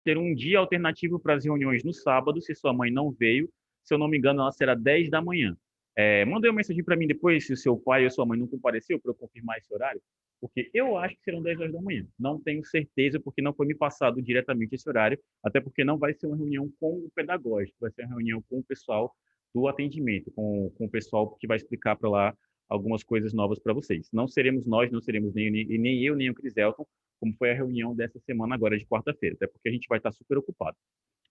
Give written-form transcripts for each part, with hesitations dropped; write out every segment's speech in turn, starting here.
ter um dia alternativo para as reuniões no sábado, se sua mãe não veio. Se eu não me engano, ela será 10 da manhã. Manda uma mensagem para mim depois, se o seu pai ou sua mãe não compareceu, para eu confirmar esse horário, porque eu acho que serão 10 horas da manhã. Não tenho certeza, porque não foi me passado diretamente esse horário, até porque não vai ser uma reunião com o pedagógico, vai ser uma reunião com o pessoal do atendimento, com o pessoal que vai explicar para lá algumas coisas novas para vocês. Não seremos nós, não seremos nem eu, nem o Criselton, como foi a reunião dessa semana agora de quarta-feira, até porque a gente vai estar super ocupado.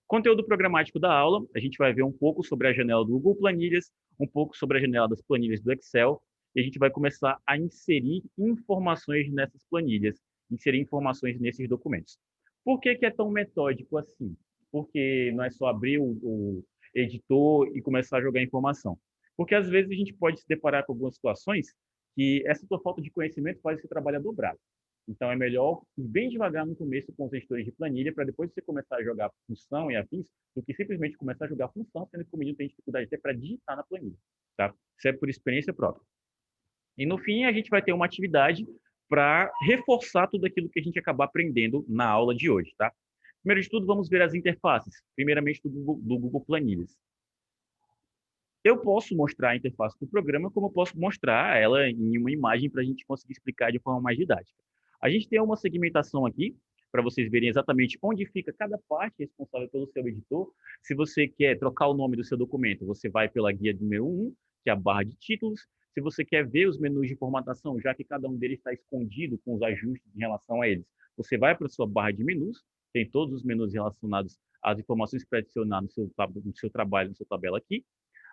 Conteúdo programático da aula, a gente vai ver um pouco sobre a janela do Google Planilhas, um pouco sobre a janela das planilhas do Excel, e a gente vai começar a inserir informações nessas planilhas, inserir informações nesses documentos. Por que é tão metódico assim? Porque não é só abrir o editor e começar a jogar informação. Porque às vezes a gente pode se deparar com algumas situações que essa tua falta de conhecimento faz você trabalhar dobrado. Então, é melhor ir bem devagar no começo com os editores de planilha, para depois você começar a jogar função e afins, do que simplesmente começar a jogar função, sendo que o menino tem dificuldade até para digitar na planilha. Tá? Isso é por experiência própria. E no fim, a gente vai ter uma atividade para reforçar tudo aquilo que a gente acabar aprendendo na aula de hoje. Tá? Primeiro de tudo, vamos ver as interfaces. Primeiramente, do Google Planilhas. Eu posso mostrar a interface do programa, como eu posso mostrar ela em uma imagem para a gente conseguir explicar de forma mais didática. A gente tem uma segmentação aqui, para vocês verem exatamente onde fica cada parte responsável pelo seu editor. Se você quer trocar o nome do seu documento, você vai pela guia número 1, que é a barra de títulos. Se você quer ver os menus de formatação, já que cada um deles está escondido com os ajustes em relação a eles, você vai para a sua barra de menus, tem todos os menus relacionados às informações para adicionar no seu trabalho, na sua tabela aqui.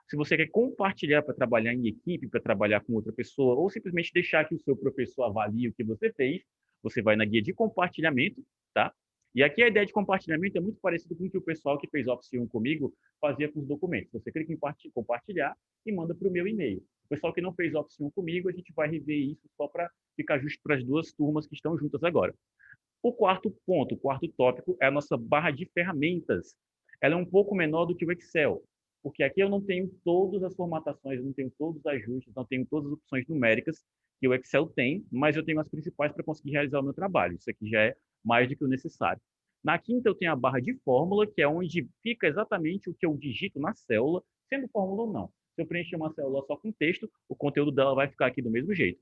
Se você quer compartilhar para trabalhar em equipe, para trabalhar com outra pessoa, ou simplesmente deixar que o seu professor avalie o que você fez, você vai na guia de compartilhamento, tá? E aqui a ideia de compartilhamento é muito parecido com o que o pessoal que fez Office 1 comigo fazia com os documentos. Você clica em compartilhar e manda para o meu e-mail. O pessoal que não fez Office 1 comigo, a gente vai rever isso só para ficar justo para as duas turmas que estão juntas agora. O quarto ponto, o quarto tópico, é a nossa barra de ferramentas. Ela é um pouco menor do que o Excel, porque aqui eu não tenho todas as formatações, eu não tenho todos os ajustes, não tenho todas as opções numéricas que o Excel tem, mas eu tenho as principais para conseguir realizar o meu trabalho. Isso aqui já é mais do que o necessário. Na quinta, eu tenho a barra de fórmula, que é onde fica exatamente o que eu digito na célula, sendo fórmula ou não. Se eu preencher uma célula só com texto, o conteúdo dela vai ficar aqui do mesmo jeito.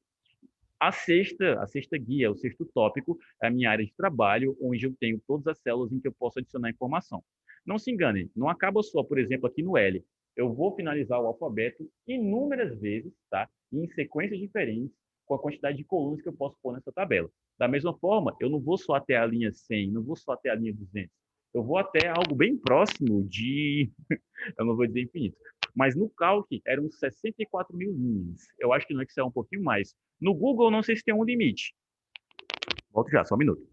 A sexta guia, o sexto tópico, é a minha área de trabalho, onde eu tenho todas as células em que eu posso adicionar informação. Não se enganem, não acaba só, por exemplo, aqui no L. Eu vou finalizar o alfabeto inúmeras vezes, tá? Em sequências diferentes, com a quantidade de colunas que eu posso pôr nessa tabela. Da mesma forma, eu não vou só até a linha 100, não vou só até a linha 200. Eu vou até algo bem próximo de, eu não vou dizer infinito, mas no Calc eram 64 mil linhas. Eu acho que no Excel é um pouquinho mais. No Google, não sei se tem um limite. Volto já, só um minuto.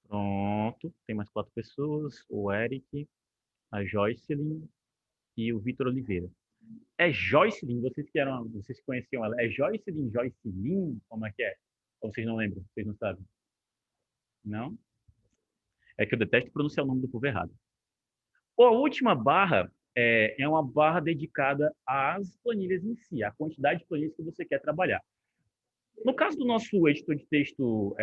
Pronto, tem mais quatro pessoas: o Eric, a Joycelyn e o Vitor Oliveira. É Joycelyn, vocês conheciam ela? É Joycelyn, Joycelyn? Como é que é? Ou vocês não lembram? Vocês não sabem? Não? É que eu detesto pronunciar o nome do povo errado. A última barra é uma barra dedicada às planilhas em si, à quantidade de planilhas que você quer trabalhar. No caso do nosso editor de texto,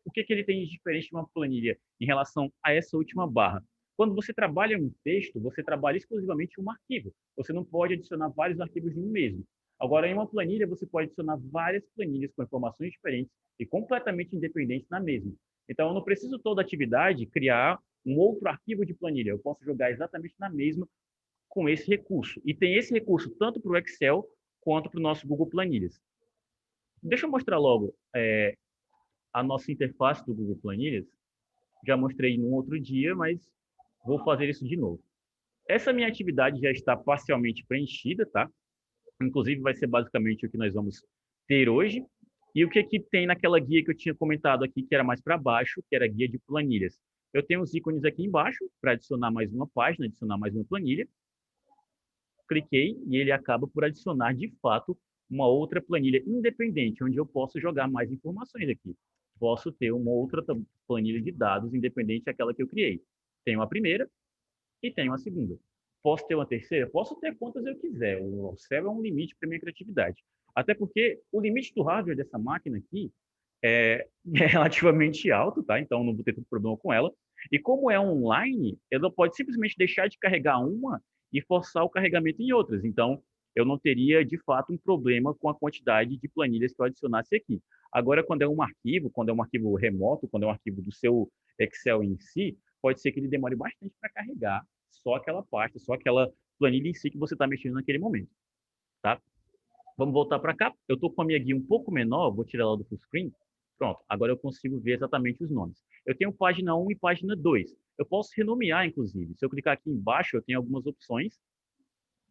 o que ele tem de diferente de uma planilha em relação a essa última barra? Quando você trabalha um texto, você trabalha exclusivamente um arquivo. Você não pode adicionar vários arquivos em um mesmo. Agora, em uma planilha, você pode adicionar várias planilhas com informações diferentes e completamente independentes na mesma. Então, eu não preciso toda atividade criar um outro arquivo de planilha. Eu posso jogar exatamente na mesma com esse recurso. E tem esse recurso tanto para o Excel quanto para o nosso Google Planilhas. Deixa eu mostrar logo a nossa interface do Google Planilhas. Já mostrei num outro dia, mas vou fazer isso de novo. Essa minha atividade já está parcialmente preenchida, tá? Inclusive, vai ser basicamente o que nós vamos ter hoje. E o que tem naquela guia que eu tinha comentado aqui, que era mais para baixo, que era a guia de planilhas. Eu tenho os ícones aqui embaixo para adicionar mais uma página, adicionar mais uma planilha. Cliquei e ele acaba por adicionar, de fato, uma outra planilha independente, onde eu posso jogar mais informações aqui. Posso ter uma outra planilha de dados independente daquela que eu criei. Tenho a primeira e tenho a segunda. Posso ter uma terceira? Posso ter quantas eu quiser. O céu é um limite para minha criatividade. Até porque o limite do hardware dessa máquina aqui é relativamente alto, tá? Então não vou ter tanto problema com ela. E como é online, ela pode simplesmente deixar de carregar uma e forçar o carregamento em outras. Então, eu não teria, de fato, um problema com a quantidade de planilhas que eu adicionasse aqui. Agora, quando é um arquivo remoto, quando é um arquivo do seu Excel em si, pode ser que ele demore bastante para carregar só aquela pasta, só aquela planilha em si que você está mexendo naquele momento, tá? Vamos voltar para cá. Eu estou com a minha guia um pouco menor, vou tirar ela do full screen. Pronto, agora eu consigo ver exatamente os nomes. Eu tenho página 1 e página 2. Eu posso renomear, inclusive. Se eu clicar aqui embaixo, eu tenho algumas opções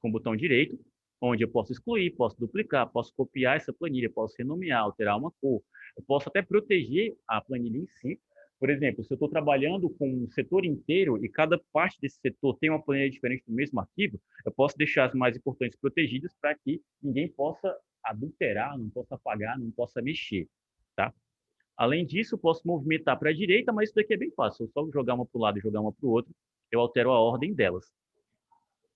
com o botão direito, onde eu posso excluir, posso duplicar, posso copiar essa planilha, posso renomear, alterar uma cor. Eu posso até proteger a planilha em si. Por exemplo, se eu estou trabalhando com um setor inteiro e cada parte desse setor tem uma planilha diferente do mesmo arquivo, eu posso deixar as mais importantes protegidas para que ninguém possa adulterar, não possa apagar, não possa mexer, tá? Além disso, eu posso movimentar para a direita, mas isso daqui é bem fácil. Eu só jogar uma para o lado e jogar uma para o outro, eu altero a ordem delas.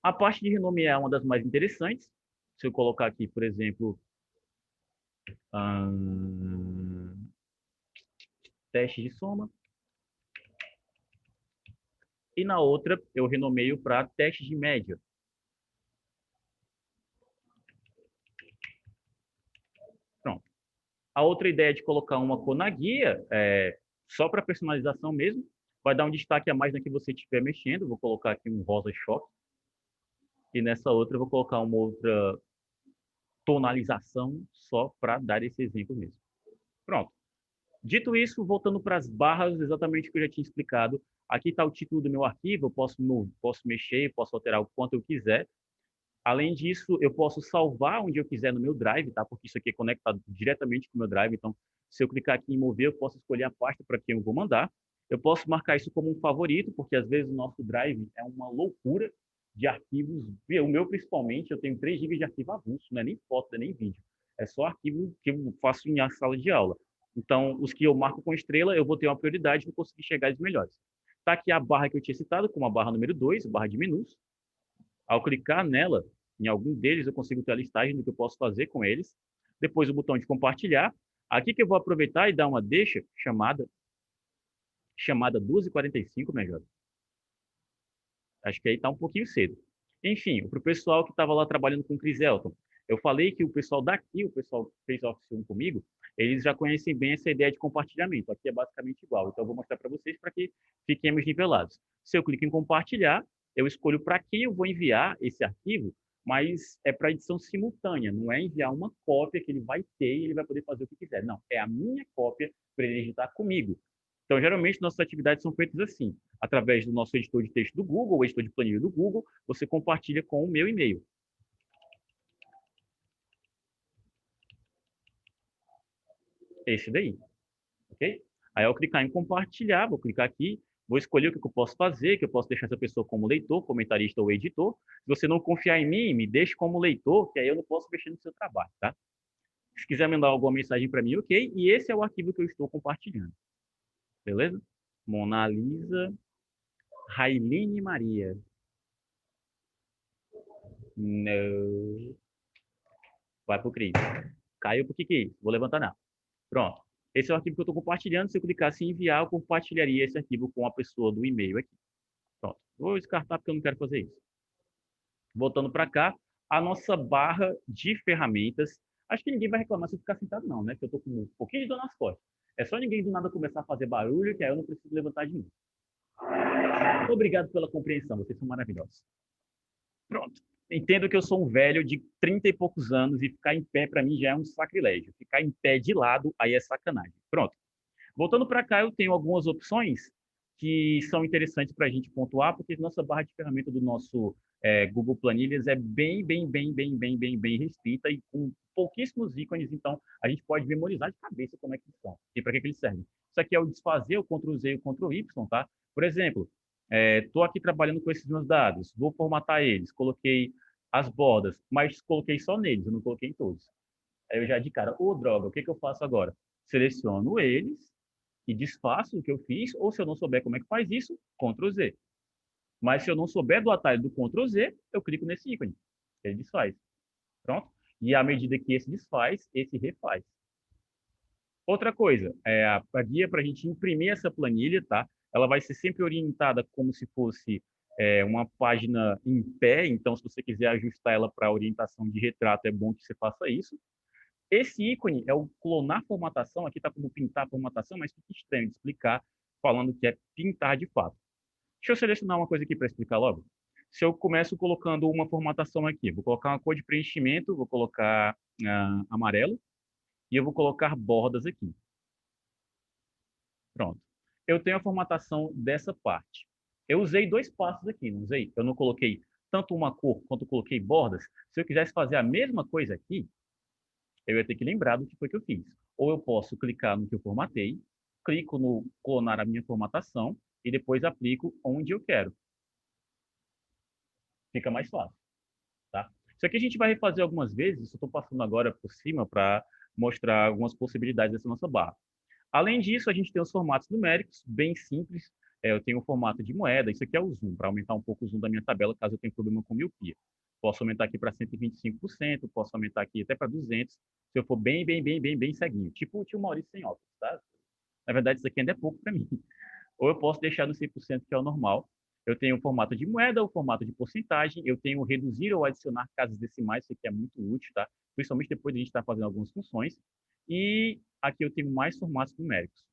A parte de renomear é uma das mais interessantes. Se eu colocar aqui, por exemplo, teste de soma. E na outra, eu renomeio para teste de média. Pronto. A outra ideia de colocar uma cor na guia, só para personalização mesmo, vai dar um destaque a mais na que você estiver mexendo. Vou colocar aqui um rosa choque. E nessa outra, eu vou colocar uma outra tonalização só para dar esse exemplo mesmo. Pronto. Dito isso, voltando para as barras, exatamente o que eu já tinha explicado. Aqui está o título do meu arquivo, eu posso mexer, posso alterar o quanto eu quiser. Além disso, eu posso salvar onde eu quiser no meu Drive, tá? Porque isso aqui é conectado diretamente com o meu Drive. Então, se eu clicar aqui em mover, eu posso escolher a pasta para quem eu vou mandar. Eu posso marcar isso como um favorito, porque às vezes o nosso Drive é uma loucura de arquivos. O meu, principalmente, eu tenho 3 GB de arquivo avulso, não é nem foto, não é nem vídeo. É só arquivo que eu faço em sala de aula. Então, os que eu marco com estrela, eu vou ter uma prioridade e vou conseguir chegar aos melhores. Está aqui a barra que eu tinha citado, como a barra número 2, barra de menus. Ao clicar nela, em algum deles, eu consigo ter a listagem do que eu posso fazer com eles. Depois o botão de compartilhar. Aqui que eu vou aproveitar e dar uma deixa chamada 2h45, minha jovem. Acho que aí está um pouquinho cedo. Enfim, para o pessoal que estava lá trabalhando com o Chris Elton, eu falei que o pessoal daqui, o pessoal que fez Office 1 comigo, eles já conhecem bem essa ideia de compartilhamento. Aqui é basicamente igual. Então, eu vou mostrar para vocês para que fiquemos nivelados. Se eu clico em compartilhar, eu escolho para quem eu vou enviar esse arquivo, mas é para edição simultânea, não é enviar uma cópia que ele vai ter e ele vai poder fazer o que quiser. Não, é a minha cópia para ele editar comigo. Então, geralmente, nossas atividades são feitas assim, através do nosso editor de texto do Google, o editor de planilha do Google, você compartilha com o meu e-mail. Esse daí, ok? Aí, ao clicar em compartilhar, vou clicar aqui, vou escolher o que eu posso fazer, que eu posso deixar essa pessoa como leitor, comentarista ou editor. Se você não confiar em mim, me deixe como leitor, que aí eu não posso mexer no seu trabalho, tá? Se quiser mandar alguma mensagem para mim, ok? E esse é o arquivo que eu estou compartilhando. Beleza? Mona Lisa, Railene Maria. Não. Vai pro Cris. Caiu pro Kiki. Vou levantar não. Pronto. Esse é o arquivo que eu estou compartilhando. Se eu clicasse em enviar, eu compartilharia esse arquivo com a pessoa do e-mail aqui. Pronto. Vou descartar porque eu não quero fazer isso. Voltando para cá, a nossa barra de ferramentas. Acho que ninguém vai reclamar se eu ficar sentado, não, né? Porque eu estou com um pouquinho de dor nas costas. É só ninguém do nada começar a fazer barulho, que aí eu não preciso levantar de novo. Obrigado pela compreensão, vocês são maravilhosos. Pronto. Entendo que eu sou um velho de 30 e poucos anos e ficar em pé para mim já é um sacrilégio. Ficar em pé de lado, aí é sacanagem. Pronto. Voltando para cá, eu tenho algumas opções que são interessantes para a gente pontuar, porque nossa barra de ferramenta do nosso Google Planilhas é bem restrita e com pouquíssimos ícones, então a gente pode memorizar de cabeça como é que eles são e para que eles servem. Isso aqui é o desfazer, o Ctrl+Z e o Ctrl+Y, tá? Por exemplo, estou aqui trabalhando com esses meus dados, vou formatar eles, coloquei as bordas, mas coloquei só neles, eu não coloquei em todos. Aí eu já de cara, ô droga, o que que eu faço agora? Seleciono eles e desfaço o que eu fiz, ou se eu não souber como é que faz isso, Ctrl Z. Mas se eu não souber do atalho do Ctrl Z, eu clico nesse ícone. Ele desfaz. Pronto? E à medida que esse desfaz, esse refaz. Outra coisa, a guia para a gente imprimir essa planilha, tá? Ela vai ser sempre orientada como se fosse uma página em pé, então se você quiser ajustar ela para orientação de retrato, é bom que você faça isso. Esse ícone é o clonar formatação, aqui está como pintar formatação, mas fica estranho de explicar falando que é pintar de fato. Deixa eu selecionar uma coisa aqui para explicar logo. Se eu começo colocando uma formatação aqui, vou colocar uma cor de preenchimento, vou colocar amarelo, e eu vou colocar bordas aqui. Pronto. Eu tenho a formatação dessa parte. Eu usei dois passos aqui, não usei? Eu não coloquei tanto uma cor quanto coloquei bordas. Se eu quisesse fazer a mesma coisa aqui, eu ia ter que lembrar do que foi que eu fiz. Ou eu posso clicar no que eu formatei, clico no clonar a minha formatação e depois aplico onde eu quero. Fica mais fácil, tá? Isso aqui a gente vai refazer algumas vezes, eu estou passando agora por cima para mostrar algumas possibilidades dessa nossa barra. Além disso, a gente tem os formatos numéricos, bem simples. Eu tenho o formato de moeda, isso aqui é o zoom, para aumentar um pouco o zoom da minha tabela, caso eu tenha problema com miopia. Posso aumentar aqui para 125%, posso aumentar aqui até para 200, se eu for bem ceguinho. Tipo o tio Maurício sem óculos, tá? Na verdade, isso aqui ainda é pouco para mim. Ou eu posso deixar no 100%, que é o normal. Eu tenho o formato de moeda, o formato de porcentagem, eu tenho reduzir ou adicionar casas decimais, isso aqui é muito útil, tá? Principalmente depois de a gente estar fazendo algumas funções. E aqui eu tenho mais formatos numéricos.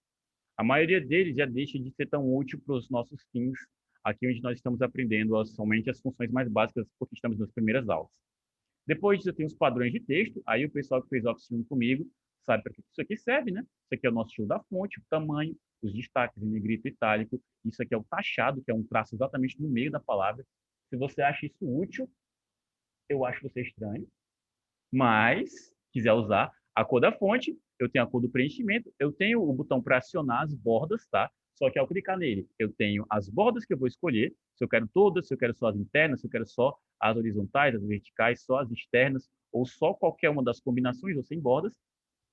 A maioria deles já deixa de ser tão útil para os nossos fins, aqui onde nós estamos aprendendo somente as funções mais básicas, porque estamos nas primeiras aulas. Depois disso, eu tenho os padrões de texto, aí o pessoal que fez Office 1 comigo sabe para que isso aqui serve, né? Isso aqui é o nosso estilo da fonte, o tamanho, os destaques em negrito e itálico, isso aqui é o taxado, que é um traço exatamente no meio da palavra. Se você acha isso útil, eu acho você estranho, mas quiser usar a cor da fonte, eu tenho a cor do preenchimento, eu tenho o botão para acionar as bordas, tá? Só que ao clicar nele, eu tenho as bordas que eu vou escolher, se eu quero todas, se eu quero só as internas, se eu quero só as horizontais, as verticais, só as externas, ou só qualquer uma das combinações ou sem bordas.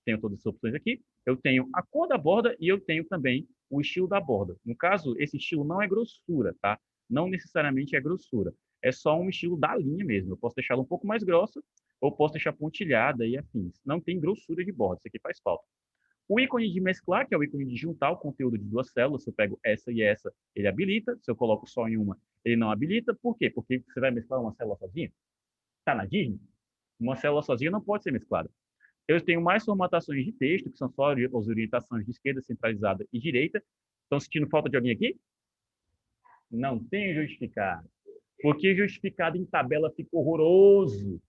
Tenho todas as opções aqui. Eu tenho a cor da borda e eu tenho também o estilo da borda. No caso, esse estilo não é grossura, tá? Não necessariamente é grossura. É só um estilo da linha mesmo. Eu posso deixá-la um pouco mais grossa ou posso deixar pontilhada e afins. Não tem grossura de borda, isso aqui faz falta. O ícone de mesclar, que é o ícone de juntar o conteúdo de duas células, se eu pego essa e essa, ele habilita. Se eu coloco só em uma, ele não habilita. Por quê? Porque você vai mesclar uma célula sozinha? Tá na Disney? Uma célula sozinha não pode ser mesclada. Eu tenho mais formatações de texto, que são só as orientações de esquerda, centralizada e direita. Estão sentindo falta de alguém aqui? Não tem justificado. Porque justificado em tabela fica horroroso.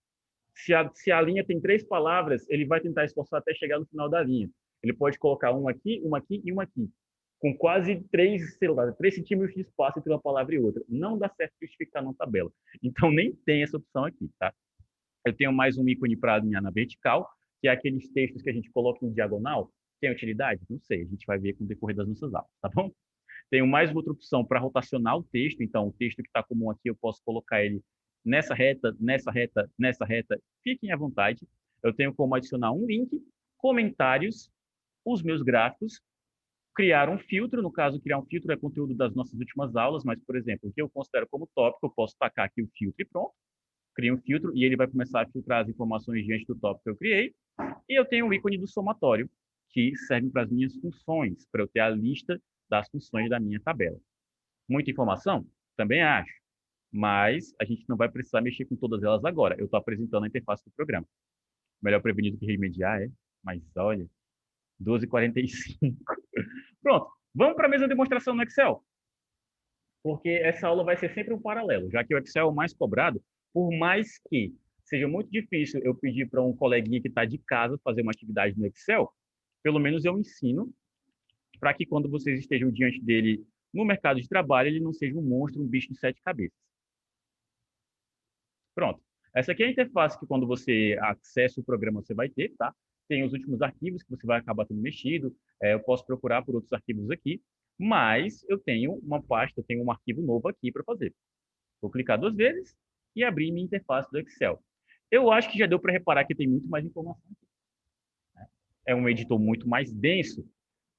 Se a linha tem três palavras, ele vai tentar esforçar até chegar no final da linha. Ele pode colocar uma aqui e uma aqui. Com quase 3, sei lá, 3 centímetros de espaço entre uma palavra e outra. Não dá certo justificar na tabela. Então, nem tem essa opção aqui, tá? Eu tenho mais um ícone para alinhar na vertical, que é aqueles textos que a gente coloca em diagonal. Tem utilidade? Não sei, a gente vai ver com o decorrer das nossas aulas, tá bom? Tenho mais outra opção para rotacionar o texto, então o texto que está comum aqui eu posso colocar ele nessa reta, nessa reta, nessa reta, fiquem à vontade. Eu tenho como adicionar um link, comentários, os meus gráficos, criar um filtro, no caso, criar um filtro é conteúdo das nossas últimas aulas, mas, por exemplo, o que eu considero como tópico, eu posso tacar aqui o filtro e pronto. Crio um filtro e ele vai começar a filtrar as informações diante do tópico que eu criei. E eu tenho o ícone do somatório, que serve para as minhas funções, para eu ter a lista das funções da minha tabela. Muita informação? Também acho. Mas a gente não vai precisar mexer com todas elas agora. Eu estou apresentando a interface do programa. Melhor prevenir do que remediar, é? Mas olha, 12h45. Pronto, vamos para a mesma demonstração no Excel, porque essa aula vai ser sempre um paralelo, já que o Excel é o mais cobrado, por mais que seja muito difícil eu pedir para um coleguinha que está de casa fazer uma atividade no Excel, pelo menos eu ensino para que quando vocês estejam diante dele no mercado de trabalho, ele não seja um monstro, um bicho de 7 cabeças. Pronto. Essa aqui é a interface que quando você acessa o programa você vai ter, tá? Tem os últimos arquivos que você vai acabar tendo mexido. Eu posso procurar por outros arquivos aqui, mas eu tenho uma pasta, eu tenho um arquivo novo aqui para fazer. Vou clicar 2 vezes e abrir minha interface do Excel. Eu acho que já deu para reparar que tem muito mais informação aqui. É um editor muito mais denso.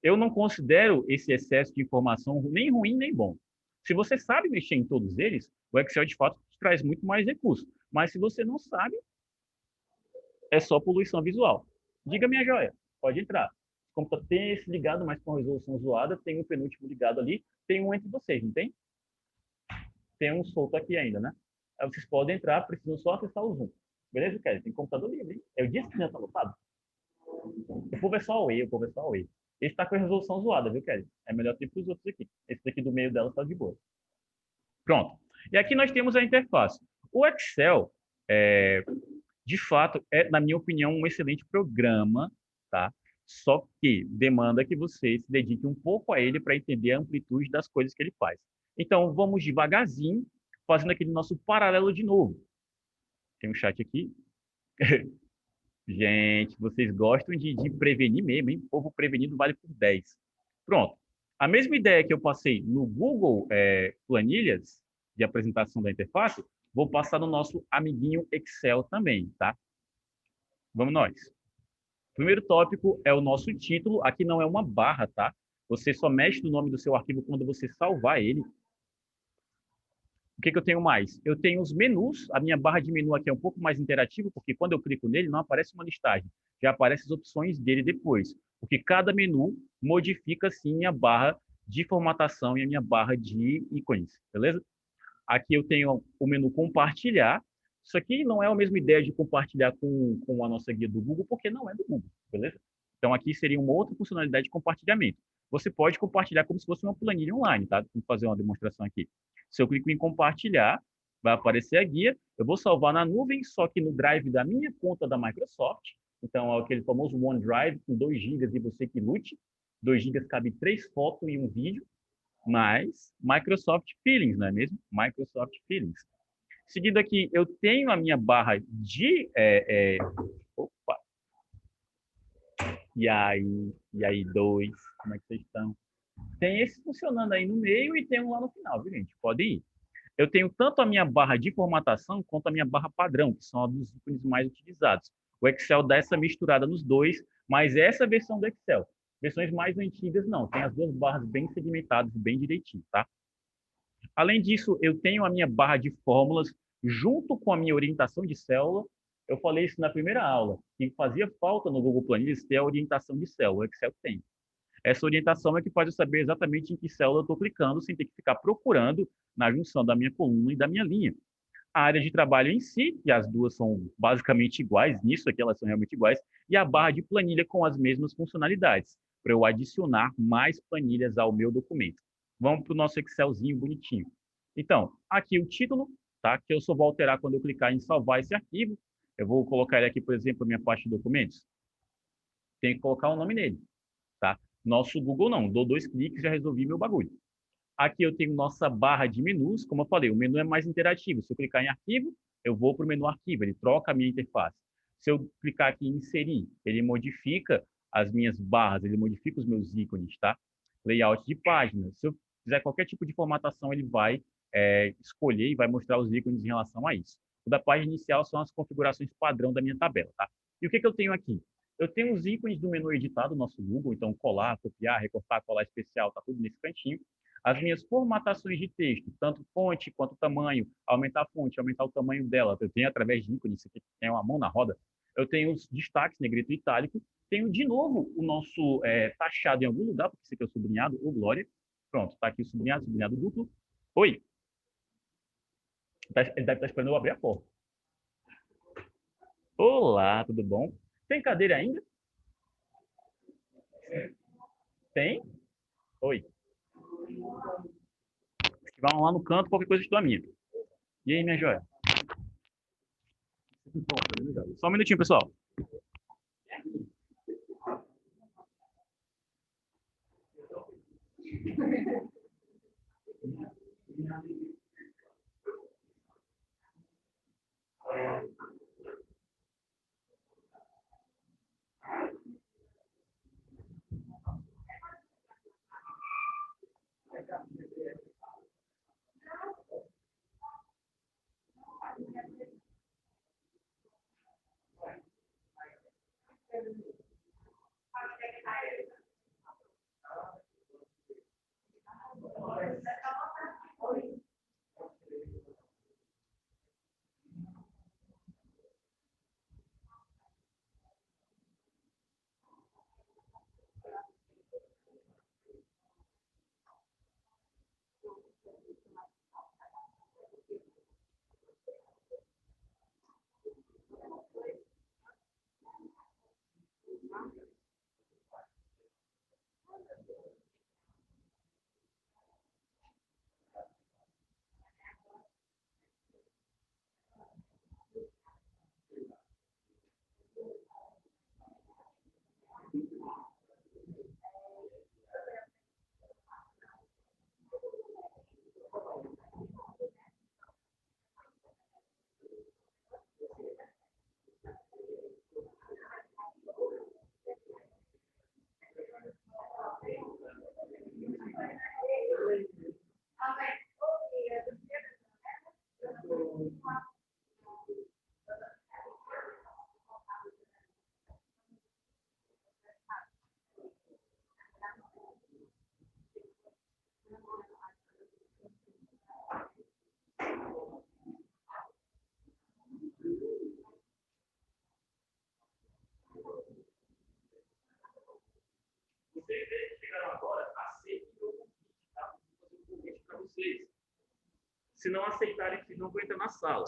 Eu não considero esse excesso de informação nem ruim nem bom. Se você sabe mexer em todos eles, o Excel de fato traz muito mais recursos. Mas se você não sabe, é só poluição visual. Diga, minha joia, pode entrar. O computador tem esse ligado, mas com resolução zoada, tem um penúltimo ligado ali, tem um entre vocês, não tem? Tem um solto aqui ainda, né? Aí vocês podem entrar, precisam só acessar o Zoom. Beleza, Kelly? Tem computador livre, hein? Eu disse que não está lotado. O povo é só away, o povo é só away. Esse está com a resolução zoada, viu, Kelly? É melhor ter para os outros aqui. Esse daqui do meio dela está de boa. Pronto. E aqui nós temos a interface. O Excel, de fato, é, na minha opinião, um excelente programa, tá? Só que demanda que você se dedique um pouco a ele para entender a amplitude das coisas que ele faz. Então, vamos devagarzinho, fazendo aquele nosso paralelo de novo. Tem um chat aqui. Gente, vocês gostam de prevenir mesmo, hein? Povo prevenido vale por 10. Pronto. A mesma ideia que eu passei no Google Planilhas de apresentação da interface, vou passar no nosso amiguinho Excel também, tá? Vamos nós. O primeiro tópico é o nosso título. Aqui não é uma barra, tá? Você só mexe no nome do seu arquivo quando você salvar ele. O que eu tenho mais? Eu tenho os menus. A minha barra de menu aqui é um pouco mais interativa, porque quando eu clico nele, não aparece uma listagem. Já aparecem as opções dele depois. Porque cada menu modifica, sim, a barra de formatação e a minha barra de ícones, beleza? Aqui eu tenho o menu compartilhar. Isso aqui não é a mesma ideia de compartilhar com a nossa guia do Google, porque não é do Google, beleza? Então aqui seria uma outra funcionalidade de compartilhamento. Você pode compartilhar como se fosse uma planilha online, tá? Vou fazer uma demonstração aqui. Se eu clico em compartilhar, vai aparecer a guia. Eu vou salvar na nuvem, só que no Drive da minha conta da Microsoft. Então, é aquele famoso OneDrive com 2 GB e você que lute. 2 GB cabe 3 fotos e um vídeo, mas Microsoft Feelings, não é mesmo? Microsoft Feelings. Seguindo aqui, eu tenho a minha barra de... opa! E aí, dois, como é que vocês estão? Tem esse funcionando aí no meio e tem um lá no final, viu, gente? Pode ir. Eu tenho tanto a minha barra de formatação quanto a minha barra padrão, que são os ícones mais utilizados. O Excel dá essa misturada nos dois, mas essa é a versão do Excel. Versões mais antigas, não. Tem as duas barras bem segmentadas, bem direitinho, tá? Além disso, eu tenho a minha barra de fórmulas junto com a minha orientação de célula. Eu falei isso na primeira aula, que fazia falta no Google Planilhas ter a orientação de célula. O Excel tem. Essa orientação é que faz eu saber exatamente em que célula eu estou clicando, sem ter que ficar procurando na junção da minha coluna e da minha linha. A área de trabalho em si, e as duas são basicamente iguais, nisso aqui elas são realmente iguais, e a barra de planilha com as mesmas funcionalidades, para eu adicionar mais planilhas ao meu documento. Vamos para o nosso Excelzinho bonitinho. Então, aqui o título, tá? Que eu só vou alterar quando eu clicar em salvar esse arquivo. Eu vou colocar ele aqui, por exemplo, a minha pasta de documentos. Tem que colocar o nome nele, tá? Nosso Google não, dou 2 cliques e já resolvi meu bagulho. Aqui eu tenho nossa barra de menus, como eu falei, o menu é mais interativo. Se eu clicar em arquivo, eu vou para o menu arquivo, ele troca a minha interface. Se eu clicar aqui em inserir, ele modifica as minhas barras, ele modifica os meus ícones, tá? Layout de página. Se eu fizer qualquer tipo de formatação, ele vai escolher e vai mostrar os ícones em relação a isso. O da página inicial são as configurações padrão da minha tabela, tá? E o que eu tenho aqui? Eu tenho os ícones do menu editado, nosso Google, então colar, copiar, recortar, colar especial, tá tudo nesse cantinho. As minhas formatações de texto, tanto fonte quanto tamanho, aumentar a fonte, aumentar o tamanho dela, eu tenho através de ícones, isso aqui tem uma mão na roda. Eu tenho os destaques, negrito e itálico. Tenho de novo o nosso taxado em algum lugar, porque isso aqui é o sublinhado, ou glória. Pronto, está aqui o sublinhado, sublinhado duplo. Oi. Ele deve estar esperando eu abrir a porta. Olá, tudo bom? Tem cadeira ainda? Tem? Oi. Vão lá no canto, qualquer coisa estou a minha. E aí, minha joia? Só um minutinho, pessoal. Vocês que chegaram agora, aceitem o convite, tá? Vou fazer um convite para vocês. Se não aceitarem, vocês não vão entrar na sala.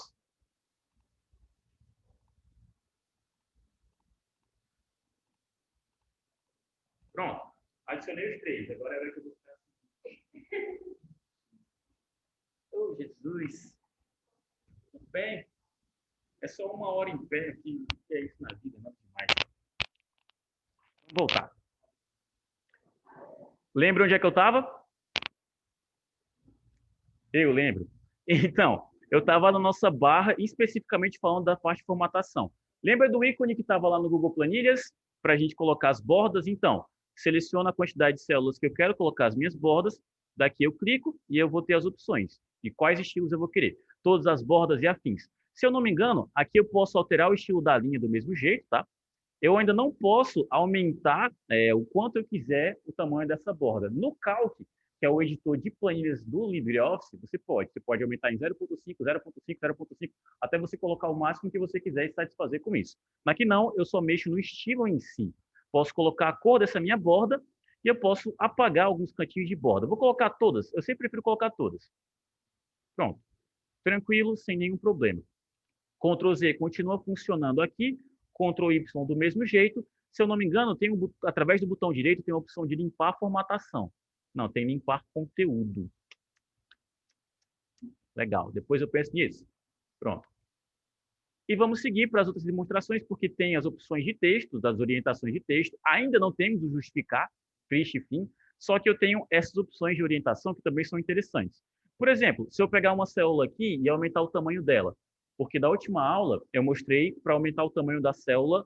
Pronto. Adicionei os três. Agora é hora que eu vou ficar assim. Oh, Jesus. Tudo bem. É só 1 hora em pé aqui. O que é isso na vida? Nada demais. Vamos voltar. Lembra onde é que eu estava? Eu lembro. Então, eu estava na nossa barra, especificamente falando da parte de formatação. Lembra do ícone que estava lá no Google Planilhas? Para a gente colocar as bordas? Então, seleciona a quantidade de células que eu quero colocar as minhas bordas. Daqui eu clico e eu vou ter as opções de quais estilos eu vou querer. Todas as bordas e afins. Se eu não me engano, aqui eu posso alterar o estilo da linha do mesmo jeito, tá? Eu ainda não posso aumentar o quanto eu quiser o tamanho dessa borda. No Calc, que é o editor de planilhas do LibreOffice, você pode. Você pode aumentar em 0.5, 0.5, 0.5, até você colocar o máximo que você quiser e satisfazer com isso. Mas aqui não, eu só mexo no estilo em si. Posso colocar a cor dessa minha borda e eu posso apagar alguns cantinhos de borda. Vou colocar todas, eu sempre prefiro colocar todas. Pronto. Tranquilo, sem nenhum problema. Ctrl Z continua funcionando aqui, Ctrl Y do mesmo jeito. Se eu não me engano, tem através do botão direito tem a opção de limpar a formatação. Não, tem limpar conteúdo. Legal, depois eu penso nisso. Pronto. E vamos seguir para as outras demonstrações, porque tem as opções de texto, das orientações de texto. Ainda não temos o justificar, triste fim, só que eu tenho essas opções de orientação que também são interessantes. Por exemplo, se eu pegar uma célula aqui e aumentar o tamanho dela, porque da última aula eu mostrei para aumentar o tamanho da célula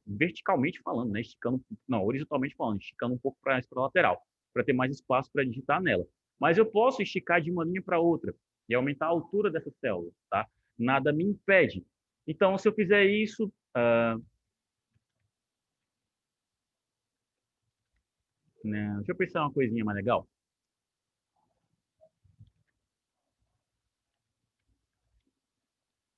verticalmente falando, né? Esticando, não, horizontalmente falando, esticando um pouco para a lateral, para ter mais espaço para digitar nela. Mas eu posso esticar de uma linha para outra e aumentar a altura dessa célula, tá? Nada me impede. Então, se eu fizer isso, né? Deixa eu pensar uma coisinha mais legal.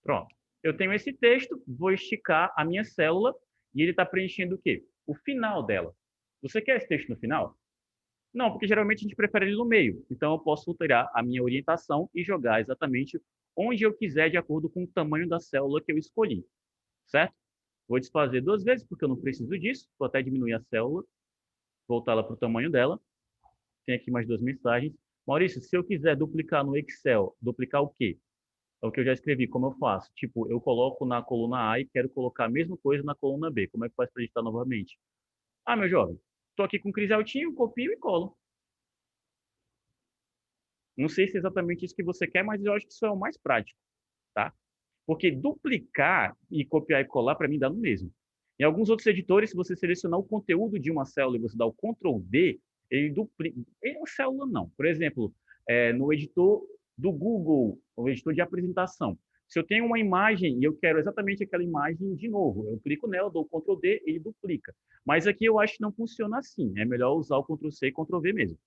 Pronto. Eu tenho esse texto, vou esticar a minha célula e ele está preenchendo o quê? O final dela. Você quer esse texto no final? Não, porque geralmente a gente prefere ele no meio. Então, eu posso alterar a minha orientação e jogar exatamente onde eu quiser, de acordo com o tamanho da célula que eu escolhi. Certo? Vou desfazer 2 vezes, porque eu não preciso disso. Vou até diminuir a célula. voltar ela para o tamanho dela. Tem aqui mais duas mensagens. Maurício, se eu quiser duplicar no Excel, duplicar o quê? É o que eu já escrevi, como eu faço? Tipo, eu coloco na coluna A e quero colocar a mesma coisa na coluna B. Como é que faz para editar novamente? Ah, meu jovem, estou aqui com o Cris Altinho, copio e colo. Não sei se é exatamente isso que você quer, mas eu acho que isso é o mais prático, tá? Porque duplicar e copiar e colar, para mim, dá no mesmo. Em alguns outros editores, se você selecionar o conteúdo de uma célula e você dá o Ctrl D, ele duplica. Em uma célula, não. Por exemplo, no editor do Google, o editor de apresentação. Se eu tenho uma imagem e eu quero exatamente aquela imagem de novo, eu clico nela, dou o Ctrl D, ele duplica. Mas aqui eu acho que não funciona assim. É melhor usar o Ctrl C e Ctrl V mesmo.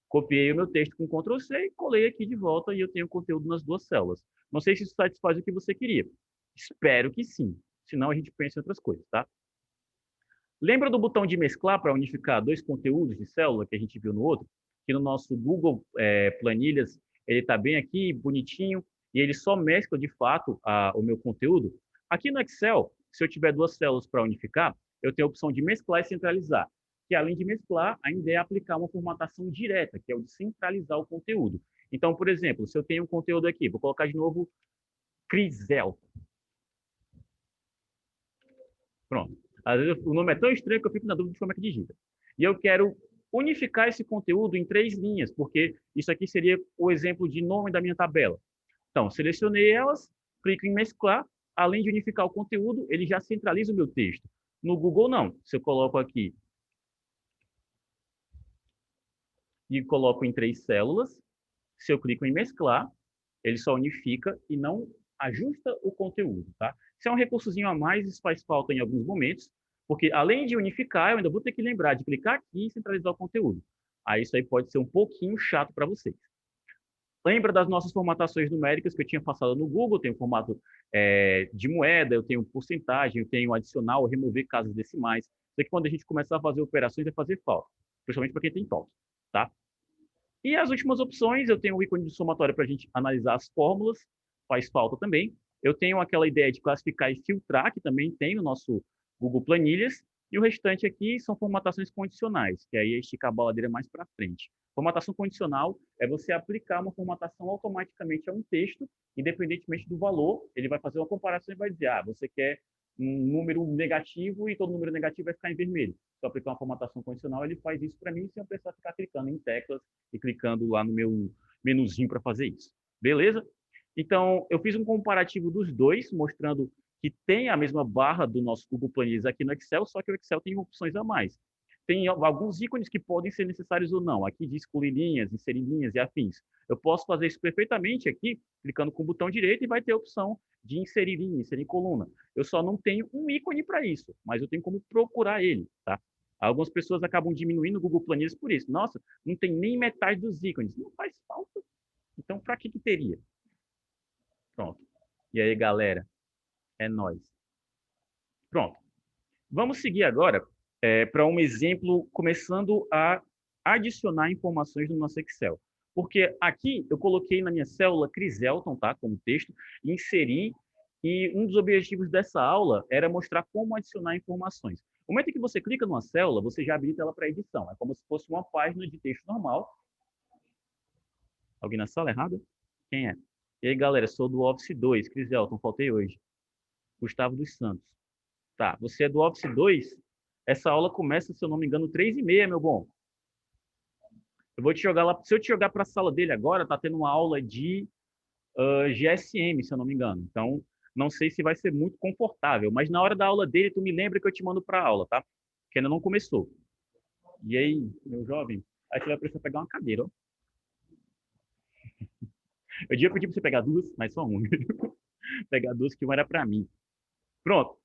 Copiei o meu texto com Ctrl C e colei aqui de volta e eu tenho conteúdo nas duas células. Não sei se isso satisfaz o que você queria. Espero que sim. Senão a gente pensa em outras coisas, tá? Lembra do botão de mesclar para unificar dois conteúdos de célula que a gente viu no outro? Que no nosso Google Planilhas, ele está bem aqui, bonitinho, e ele só mescla de fato o meu conteúdo. Aqui no Excel, se eu tiver duas células para unificar, eu tenho a opção de mesclar e centralizar, que além de mesclar, ainda é aplicar uma formatação direta, que é o de centralizar o conteúdo. Então, por exemplo, se eu tenho um conteúdo aqui, vou colocar de novo Crisel. Pronto. Às vezes o nome é tão estranho que eu fico na dúvida de como é que digita. E eu quero unificar esse conteúdo em três linhas, porque isso aqui seria o exemplo de nome da minha tabela. Então, selecionei elas, clico em mesclar, além de unificar o conteúdo, ele já centraliza o meu texto. No Google, não. Se eu coloco aqui e coloco em três células, se eu clico em mesclar, ele só unifica e não ajusta o conteúdo, tá? Isso é um recursozinho a mais, isso faz falta em alguns momentos, porque além de unificar, eu ainda vou ter que lembrar de clicar aqui e centralizar o conteúdo. Aí isso aí pode ser um pouquinho chato para vocês. Lembra das nossas formatações numéricas que eu tinha passado no Google? Eu tenho formato de moeda, eu tenho porcentagem, eu tenho adicional, remover casas decimais. Isso aqui, quando a gente começar a fazer operações, vai fazer falta, principalmente para quem tem toque, tá? E as últimas opções, eu tenho o ícone de somatório para a gente analisar as fórmulas, faz falta também. Eu tenho aquela ideia de classificar e filtrar, que também tem no nosso Google Planilhas. E o restante aqui são formatações condicionais, que aí é esticar a baladeira mais para frente. Formatação condicional é você aplicar uma formatação automaticamente a um texto, independentemente do valor, ele vai fazer uma comparação e vai dizer, você quer um número negativo e todo número negativo vai ficar em vermelho. Se eu aplicar uma formatação condicional, ele faz isso para mim sem eu precisar ficar clicando em teclas e clicando lá no meu menuzinho para fazer isso. Beleza? Então, eu fiz um comparativo dos dois, mostrando que tem a mesma barra do nosso Google Planilhas aqui no Excel, só que o Excel tem opções a mais. Tem alguns ícones que podem ser necessários ou não. Aqui diz excluir linhas, inserir linhas e afins. Eu posso fazer isso perfeitamente aqui, clicando com o botão direito e vai ter a opção de inserir linha, inserir coluna. Eu só não tenho um ícone para isso, mas eu tenho como procurar ele, tá? Algumas pessoas acabam diminuindo o Google Planilhas por isso. Nossa, não tem nem metade dos ícones. Não faz falta. Então, para que teria? Pronto. E aí, galera? É nóis. Pronto. Vamos seguir agora para um exemplo começando a adicionar informações no nosso Excel. Porque aqui eu coloquei na minha célula Criselton, tá, como texto, inseri, e um dos objetivos dessa aula era mostrar como adicionar informações. No momento em que você clica numa célula, você já habilita ela para edição. É como se fosse uma página de texto normal. Alguém na sala errada? Quem é? E aí, galera, sou do Office 2, Criselton, faltei hoje. Gustavo dos Santos. Tá, você é do Office 2? Essa aula começa, se eu não me engano, 3h30, meu bom. Eu vou te jogar lá. Se eu te jogar para a sala dele agora, tá tendo uma aula de GSM, se eu não me engano. Então, não sei se vai ser muito confortável, mas na hora da aula dele, tu me lembra que eu te mando para a aula, tá? Que ainda não começou. E aí, meu jovem, aí você vai precisar pegar uma cadeira, ó. Eu devia pedir para você pegar duas, mas só uma. Pegar duas que uma era para mim. Pronto.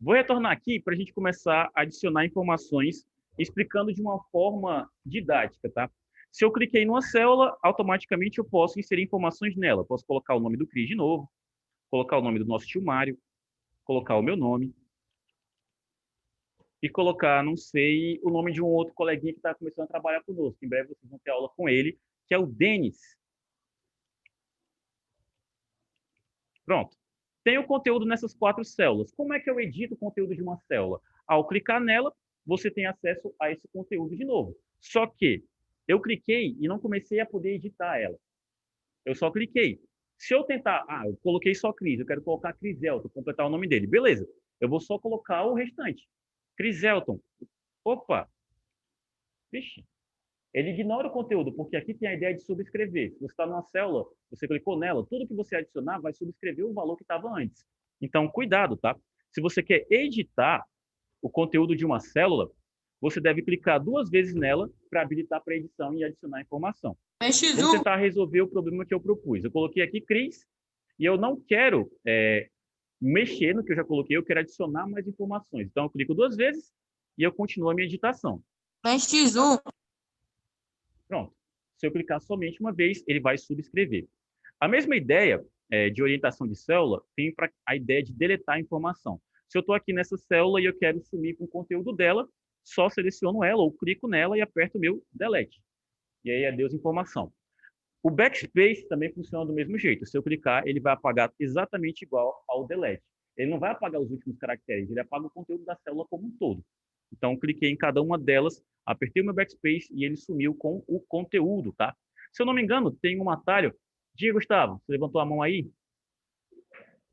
Vou retornar aqui para a gente começar a adicionar informações explicando de uma forma didática, tá? Se eu cliquei numa célula, automaticamente eu posso inserir informações nela. Eu posso colocar o nome do Cris de novo, colocar o nome do nosso tio Mário, colocar o meu nome e colocar, não sei, o nome de um outro coleguinha que está começando a trabalhar conosco. Em breve vocês vão ter aula com ele, que é o Denis. Pronto. Tem o conteúdo nessas quatro células. Como é que eu edito o conteúdo de uma célula? Ao clicar nela, você tem acesso a esse conteúdo de novo. Só que eu cliquei e não comecei a poder editar ela. Eu só cliquei. Se eu tentar, eu coloquei só Cris, eu quero colocar Cris Elton, completar o nome dele. Beleza, eu vou só colocar o restante. Cris Elton. Opa, vixe. Ele ignora o conteúdo, porque aqui tem a ideia de subscrever. Se você está numa célula, você clicou nela, tudo que você adicionar vai subscrever o valor que estava antes. Então, cuidado, tá? Se você quer editar o conteúdo de uma célula, você deve clicar 2 vezes nela para habilitar para edição e adicionar informação. Vamos tentar resolver o problema que eu propus. Eu coloquei aqui Cris e eu não quero mexer no que eu já coloquei, eu quero adicionar mais informações. Então, eu clico 2 vezes e eu continuo a minha editação. X1. Pronto. Se eu clicar somente uma vez, ele vai subscrever. A mesma ideia de orientação de célula tem para a ideia de deletar a informação. Se eu estou aqui nessa célula e eu quero sumir com o conteúdo dela, só seleciono ela ou clico nela e aperto o meu delete. E aí, adeus informação. O backspace também funciona do mesmo jeito. Se eu clicar, ele vai apagar exatamente igual ao delete. Ele não vai apagar os últimos caracteres, ele apaga o conteúdo da célula como um todo. Então, cliquei em cada uma delas, apertei o meu backspace e ele sumiu com o conteúdo, tá? Se eu não me engano, tem um atalho. Diga, Gustavo, você levantou a mão aí?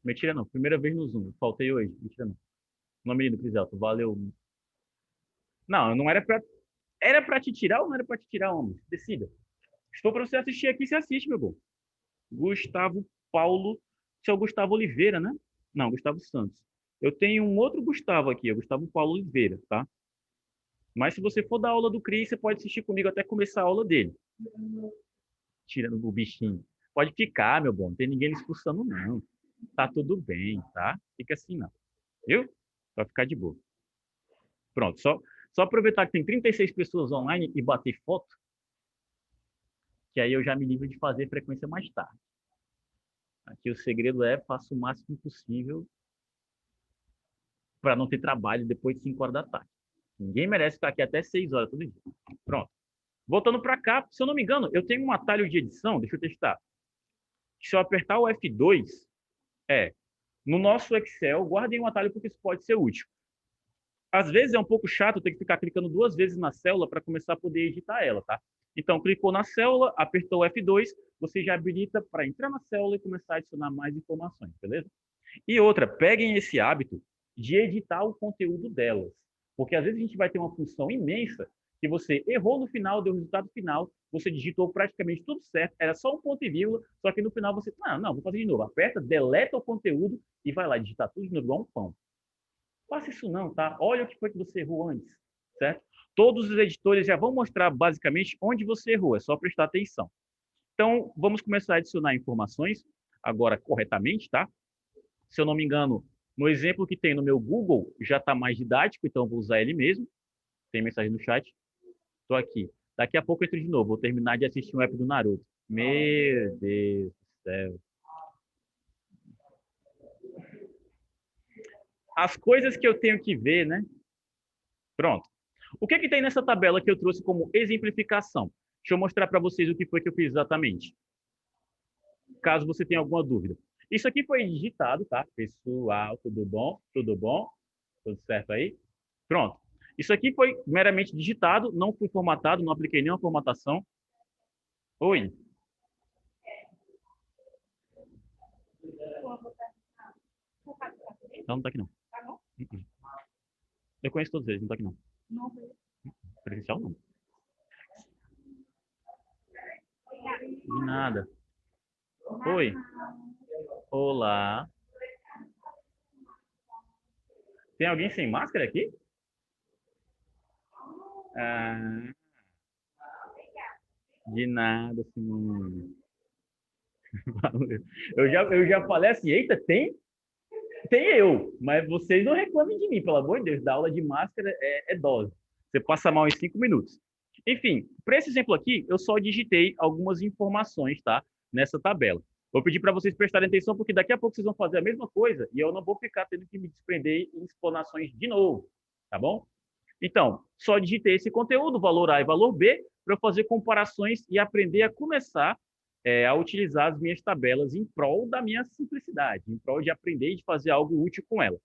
Mentira não, primeira vez no Zoom, faltei hoje. Mentira não. Nome lindo, Criselto, valeu. Não, não era pra... Era pra te tirar ou não era pra te tirar, homem? Decida. Estou para você assistir aqui, você assiste, meu bom. Gustavo Paulo, esse é o Gustavo Oliveira, né? Não, Gustavo Santos. Eu tenho um outro Gustavo aqui, é o Gustavo Paulo Oliveira, tá? Mas se você for dar aula do Cris, você pode assistir comigo até começar a aula dele. Tirando o bichinho. Pode ficar, meu bom, não tem ninguém expulsando, não. Tá tudo bem, tá? Fica assim, não. Viu? Vai ficar de boa. Pronto, só aproveitar que tem 36 pessoas online e bater foto, que aí eu já me livro de fazer frequência mais tarde. Aqui o segredo é faça o máximo possível para não ter trabalho depois de 5 horas da tarde. Ninguém merece ficar aqui até 6 horas todo dia. Pronto. Voltando para cá, se eu não me engano, eu tenho um atalho de edição, deixa eu testar. Se eu apertar o F2, no nosso Excel, guardem um atalho porque isso pode ser útil. Às vezes é um pouco chato ter que ficar clicando 2 vezes na célula para começar a poder editar ela, tá? Então, clicou na célula, apertou o F2, você já habilita para entrar na célula e começar a adicionar mais informações, beleza? E outra, peguem esse hábito de editar o conteúdo delas. Porque às vezes a gente vai ter uma função imensa que você errou no final, deu o resultado final, você digitou praticamente tudo certo, era só um ponto e vírgula, só que no final você, não, vou fazer de novo. Aperta, deleta o conteúdo e vai lá digitar tudo de novo igual um pão. Faça isso não, tá? Olha o que foi que você errou antes, certo? Todos os editores já vão mostrar basicamente onde você errou, é só prestar atenção. Então, vamos começar a adicionar informações agora corretamente, tá? Se eu não me engano, no exemplo que tem no meu Google, já está mais didático, então vou usar ele mesmo. Tem mensagem no chat. Estou aqui. Daqui a pouco eu entro de novo. Vou terminar de assistir um app do Naruto. Meu Deus do céu. As coisas que eu tenho que ver, né? Pronto. O que tem nessa tabela que eu trouxe como exemplificação? Deixa eu mostrar para vocês o que foi que eu fiz exatamente. Caso você tenha alguma dúvida. Isso aqui foi digitado, tá? Pessoal, tudo bom? Tudo bom? Tudo certo aí? Pronto. Isso aqui foi meramente digitado, não foi formatado, não apliquei nenhuma formatação. Oi. Não tá aqui não. Eu conheço todos eles, não tá aqui não. Presencial não. De nada. Oi. Olá. Tem alguém sem máscara aqui? De nada, Simone. Eu já falei assim, eita, tem eu, mas vocês não reclamem de mim, pelo amor de Deus, da aula de máscara é dose. Você passa mal em 5 minutos. Enfim, para esse exemplo aqui, eu só digitei algumas informações, tá? Nessa tabela. Vou pedir para vocês prestarem atenção, porque daqui a pouco vocês vão fazer a mesma coisa e eu não vou ficar tendo que me desprender em explanações de novo, tá bom? Então, só digitei esse conteúdo, valor A e valor B, para eu fazer comparações e aprender a começar a utilizar as minhas tabelas em prol da minha simplicidade, em prol de aprender e de fazer algo útil com ela.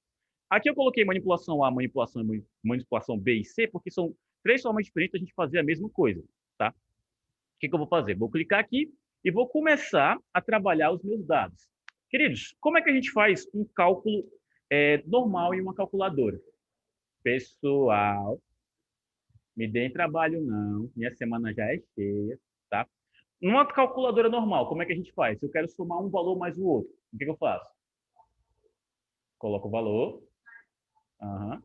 Aqui eu coloquei manipulação A, manipulação B e C, porque são três formas diferentes da gente fazer a mesma coisa, tá? O que eu vou fazer? Vou clicar aqui e vou começar a trabalhar os meus dados. Queridos, como é que a gente faz um cálculo normal em uma calculadora? Pessoal, me deem trabalho não, minha semana já é cheia, tá? Numa calculadora normal, como é que a gente faz? Se eu quero somar um valor mais o outro, o que eu faço? Coloco o valor. Uhum.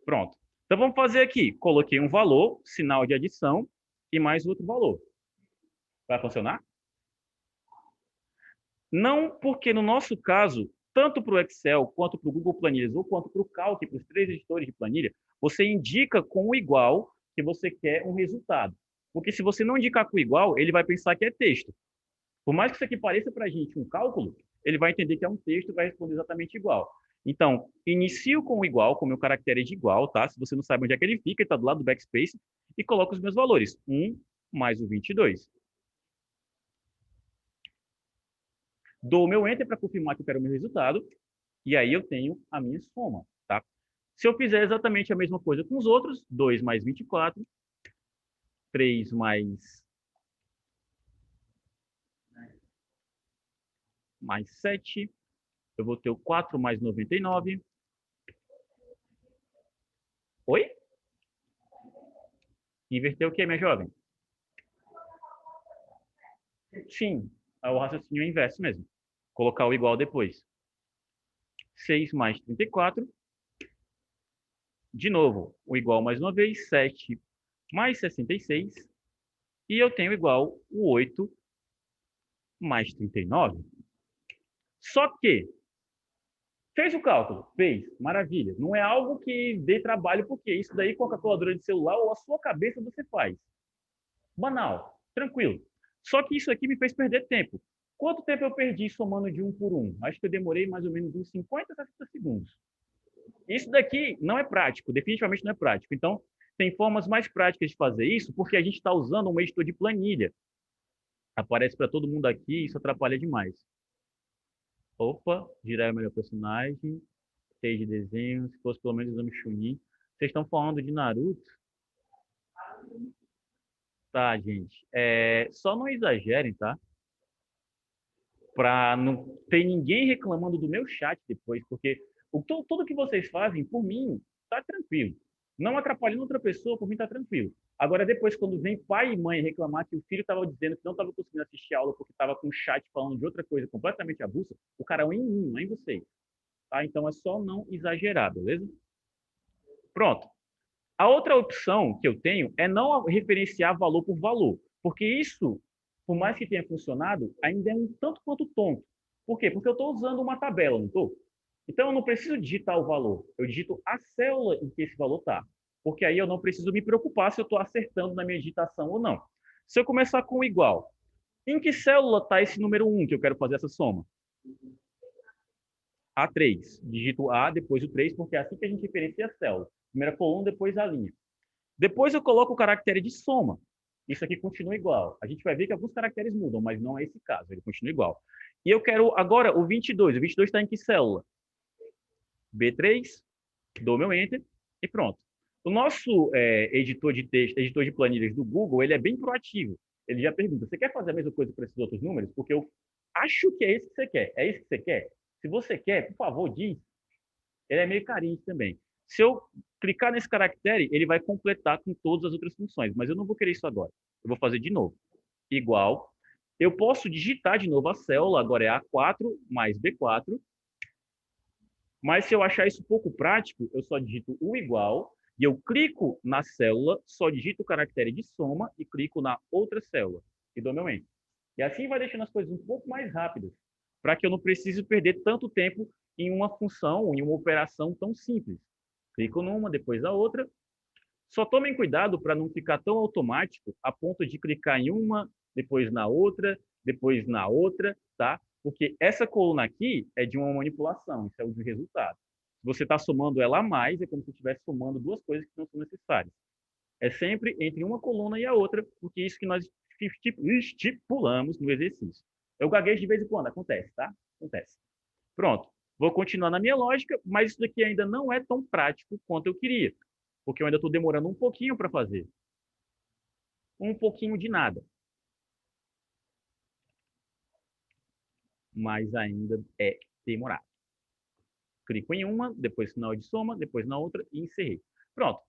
Pronto. Então vamos fazer aqui. Coloquei um valor, sinal de adição e mais outro valor. Vai funcionar? Não, porque no nosso caso, tanto para o Excel, quanto para o Google Planilhas, ou quanto para o Calc, para os três editores de planilha, você indica com o igual que você quer um resultado. Porque se você não indicar com o igual, ele vai pensar que é texto. Por mais que isso aqui pareça para a gente um cálculo, ele vai entender que é um texto e vai responder exatamente igual. Então, inicio com o igual, com o meu caractere de igual, tá? Se você não sabe onde é que ele fica, ele está do lado do backspace, e coloco os meus valores. 1 mais o 22. Dou o meu Enter para confirmar que eu quero o meu resultado, e aí eu tenho a minha soma, tá? Se eu fizer exatamente a mesma coisa com os outros, 2 mais 24, 3 mais 7, eu vou ter o 4 mais 99. Oi? Inverter o quê, minha jovem? Sim, o raciocínio é inverso mesmo. Colocar o igual depois. 6 mais 34. De novo, o igual mais uma vez. 7 mais 66. E eu tenho igual o 8 mais 39. Só que, fez o cálculo? Fez. Maravilha. Não é algo que dê trabalho, porque isso daí com a calculadora de celular ou a sua cabeça você faz. Banal. Tranquilo. Só que isso aqui me fez perder tempo. Quanto tempo eu perdi somando de um por um? Acho que eu demorei mais ou menos uns 50 a 60 segundos. Isso daqui não é prático, definitivamente não é prático. Então, tem formas mais práticas de fazer isso, porque a gente está usando um editor de planilha. Aparece para todo mundo aqui, isso atrapalha demais. Opa, girar o melhor personagem, stage de desenho, se fosse pelo menos exame Chunin. Vocês estão falando de Naruto? Tá, gente. Só não exagerem, tá? Para não ter ninguém reclamando do meu chat depois, porque tudo que vocês fazem, por mim, tá tranquilo. Não atrapalhando outra pessoa, por mim tá tranquilo. Agora, depois, quando vem pai e mãe reclamar que o filho estava dizendo que não estava conseguindo assistir a aula porque estava com o chat falando de outra coisa completamente avulsa, o cara é em mim, não é em vocês. Tá? Então, é só não exagerar, beleza? Pronto. A outra opção que eu tenho é não referenciar valor por valor, porque isso, por mais que tenha funcionado, ainda é um tanto quanto tonto. Por quê? Porque eu estou usando uma tabela, não estou? Então, eu não preciso digitar o valor, eu digito a célula em que esse valor está, porque aí eu não preciso me preocupar se eu estou acertando na minha digitação ou não. Se eu começar com igual, em que célula está esse número 1 que eu quero fazer essa soma? A3. Digito A, depois o 3, porque é assim que a gente referencia a célula. Primeira coluna, depois a linha. Depois eu coloco o caractere de soma. Isso aqui continua igual. A gente vai ver que alguns caracteres mudam, mas não é esse caso, ele continua igual. E eu quero agora o 22. O 22 está em que célula? B3, dou meu Enter e pronto. O nosso editor de texto, editor de planilhas do Google, ele é bem proativo. Ele já pergunta, você quer fazer a mesma coisa para esses outros números? Porque eu acho que é isso que você quer. É isso que você quer? Se você quer, por favor, diz. Ele é meio carente também. Se eu clicar nesse caractere, ele vai completar com todas as outras funções, mas eu não vou querer isso agora. Eu vou fazer de novo. Igual. Eu posso digitar de novo a célula, agora é A4 mais B4, mas se eu achar isso pouco prático, eu só digito o igual, e eu clico na célula, só digito o caractere de soma e clico na outra célula, e dou meu Enter. E assim vai deixando as coisas um pouco mais rápidas, para que eu não precise perder tanto tempo em uma função, em uma operação tão simples. Clico numa, depois a outra. Só tomem cuidado para não ficar tão automático a ponto de clicar em uma, depois na outra, depois na outra, tá? Porque essa coluna aqui é de uma manipulação, isso é o de resultado. Se você está somando ela a mais, é como se estivesse somando duas coisas que não são necessárias. É sempre entre uma coluna e a outra, porque é isso que nós estipulamos no exercício. Eu gaguejo de vez em quando, acontece, tá? Acontece. Pronto. Vou continuar na minha lógica, mas isso daqui ainda não é tão prático quanto eu queria, porque eu ainda estou demorando um pouquinho para fazer. Um pouquinho de nada, mas ainda é demorado. Clico em uma, depois sinal de soma, depois na outra e encerrei. Pronto.